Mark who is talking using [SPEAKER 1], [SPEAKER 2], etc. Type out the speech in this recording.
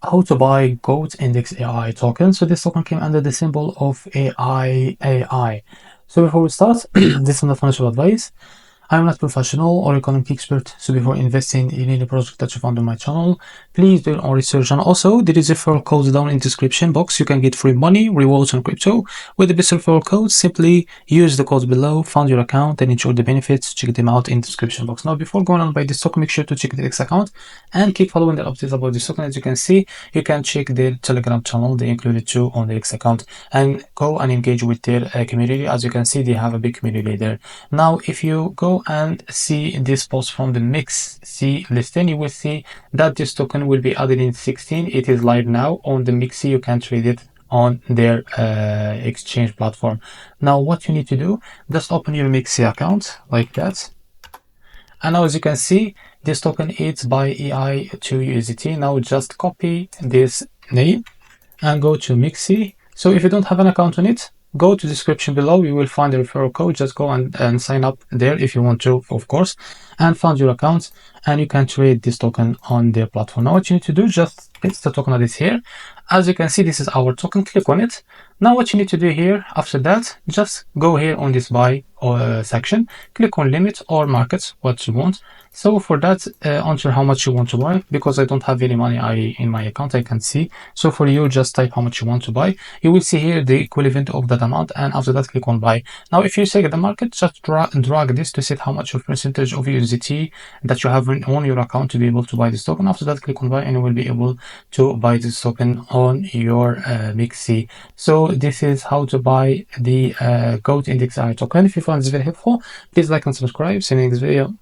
[SPEAKER 1] how to buy GoatIndexAI token. So this token came under the symbol of AI. So before we start, this is not financial advice. I'm not professional or economic expert, so before investing in any project that you found on my channel, please do your own research. And also, there is a referral code down in the description box. You can get free money, rewards, and crypto with the best referral code. Simply use the code below, fund your account, and enjoy the benefits. Check them out in the description box. Now, before going on by this token, make sure to check the X account and keep following the updates about this token. As you can see, you can check their Telegram channel. They included too on the X account, and go and engage with their community. As you can see, they have a big community there. Now, if you go and see this post from the MEXC listing, you will see that this token will be added in 16. It is live now on the MEXC. You can trade it on their exchange platform. Now, what you need to do, just open your MEXC account like that. And now, as you can see, this token is by AI to USDT. Now, just copy this name and go to MEXC. So if you don't have an account on it, go to the description below. You will find the referral code. Just go and sign up there if you want to, of course, and fund your account, and you can trade this token on their platform. Now what you need to do, just paste the token that is here. As you can see, this is our token. Click on it. Now what you need to do here, after that, just go here on this buy section, click on limit or markets, what you want. So for that, enter how much you want to buy. Because I don't have any money in my account, I can see. So for you, just type how much you want to buy. You will see here the equivalent of that amount, and after that, click on buy. Now if you select the market, just drag this to set how much of percentage of USDT that you have on your account to be able to buy this token. After that, click on buy, and you will be able to buy this token on your MEXC. So this is how to buy the GoatIndexAI token. If you found this very helpful, please like and subscribe. See you in the next video.